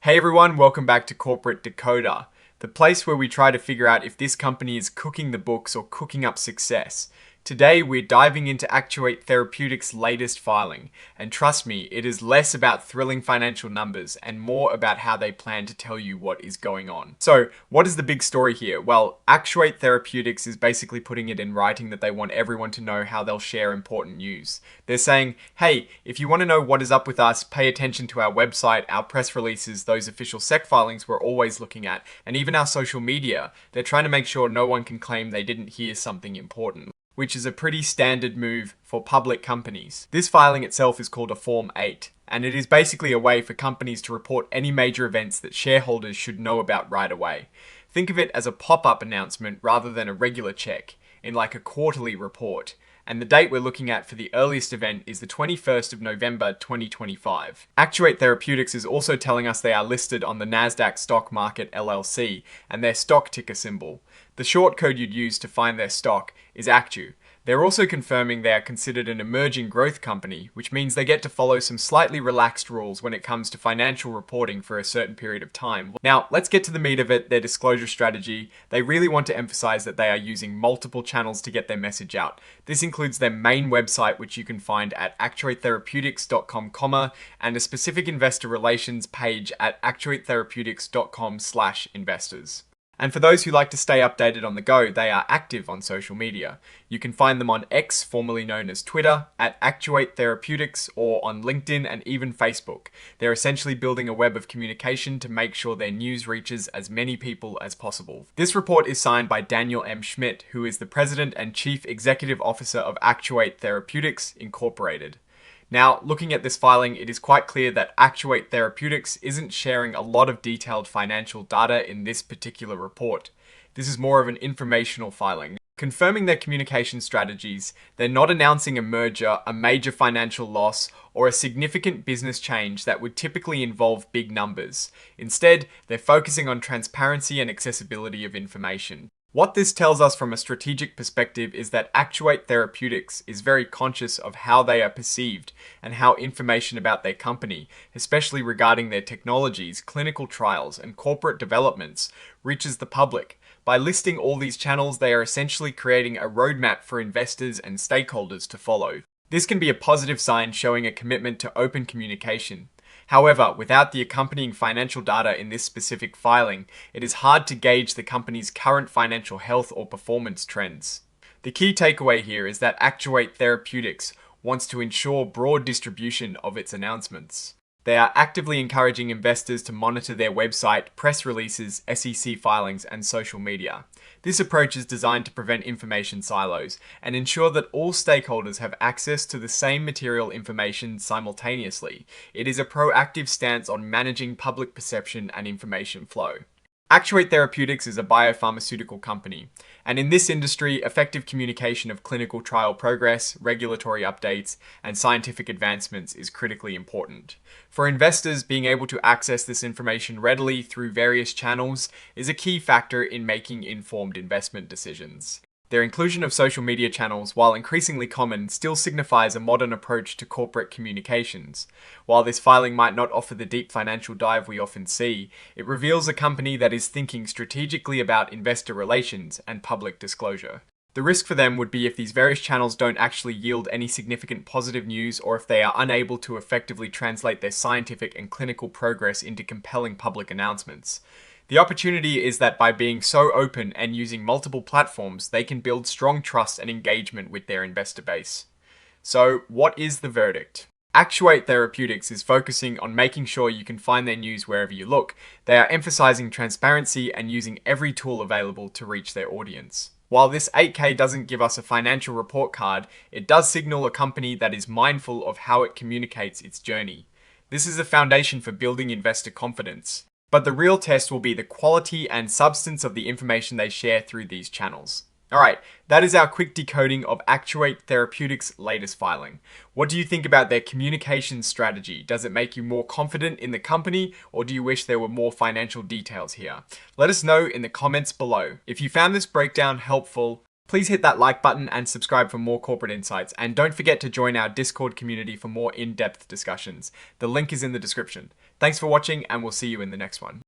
Hey everyone, welcome back to Corporate Decoder, the place where we try to figure out if this company is cooking the books or cooking up success. Today we're diving into Actuate Therapeutics' latest filing, and trust me, it is less about thrilling financial numbers and more about how they plan to tell you what is going on. So, what is the big story here? Well, Actuate Therapeutics is basically putting it in writing that they want everyone to know how they'll share important news. They're saying, hey, if you want to know what is up with us, pay attention to our website, our press releases, those official SEC filings we're always looking at, and even our social media. They're trying to make sure no one can claim they didn't hear something important, which is a pretty standard move for public companies. This filing itself is called a Form 8, and it is basically a way for companies to report any major events that shareholders should know about right away. Think of it as a pop-up announcement rather than a regular check, in like a quarterly report. And the date we're looking at for the earliest event is the 21st of November 2025. Actuate Therapeutics is also telling us they are listed on the Nasdaq Stock Market LLC and their stock ticker symbol. The short code you'd use to find their stock is ACTU. They're also confirming they are considered an emerging growth company, which means they get to follow some slightly relaxed rules when it comes to financial reporting for a certain period of time. Now, let's get to the meat of it, their disclosure strategy. They really want to emphasize that they are using multiple channels to get their message out. This includes their main website, which you can find at actuatetherapeutics.com, and a specific investor relations page at actuatetherapeutics.com/investors. And for those who like to stay updated on the go, they are active on social media. You can find them on X, formerly known as Twitter, at Actuate Therapeutics, or on LinkedIn and even Facebook. They're essentially building a web of communication to make sure their news reaches as many people as possible. This report is signed by Daniel M. Schmidt, who is the President and Chief Executive Officer of Actuate Therapeutics, Incorporated. Now, looking at this filing, it is quite clear that Actuate Therapeutics isn't sharing a lot of detailed financial data in this particular report. This is more of an informational filing. Confirming their communication strategies, they're not announcing a merger, a major financial loss, or a significant business change that would typically involve big numbers. Instead, they're focusing on transparency and accessibility of information. What this tells us from a strategic perspective is that Actuate Therapeutics is very conscious of how they are perceived and how information about their company, especially regarding their technologies, clinical trials, and corporate developments, reaches the public. By listing all these channels, they are essentially creating a roadmap for investors and stakeholders to follow. This can be a positive sign showing a commitment to open communication. However, without the accompanying financial data in this specific filing, it is hard to gauge the company's current financial health or performance trends. The key takeaway here is that Actuate Therapeutics wants to ensure broad distribution of its announcements. They are actively encouraging investors to monitor their website, press releases, SEC filings, and social media. This approach is designed to prevent information silos and ensure that all stakeholders have access to the same material information simultaneously. It is a proactive stance on managing public perception and information flow. Actuate Therapeutics is a biopharmaceutical company, and in this industry, effective communication of clinical trial progress, regulatory updates, and scientific advancements is critically important. For investors, being able to access this information readily through various channels is a key factor in making informed investment decisions. Their inclusion of social media channels, while increasingly common, still signifies a modern approach to corporate communications. While this filing might not offer the deep financial dive we often see, it reveals a company that is thinking strategically about investor relations and public disclosure. The risk for them would be if these various channels don't actually yield any significant positive news, or if they are unable to effectively translate their scientific and clinical progress into compelling public announcements. The opportunity is that by being so open and using multiple platforms, they can build strong trust and engagement with their investor base. So, what is the verdict? Actuate Therapeutics is focusing on making sure you can find their news wherever you look. They are emphasizing transparency and using every tool available to reach their audience. While this 8K doesn't give us a financial report card, it does signal a company that is mindful of how it communicates its journey. This is a foundation for building investor confidence. But the real test will be the quality and substance of the information they share through these channels. Alright, that is our quick decoding of Actuate Therapeutics' latest filing. What do you think about their communication strategy? Does it make you more confident in the company, or do you wish there were more financial details here? Let us know in the comments below. If you found this breakdown helpful, Please hit that like button and subscribe for more corporate insights. And don't forget to join our Discord community for more in-depth discussions. The link is in the description. Thanks for watching, and we'll see you in the next one.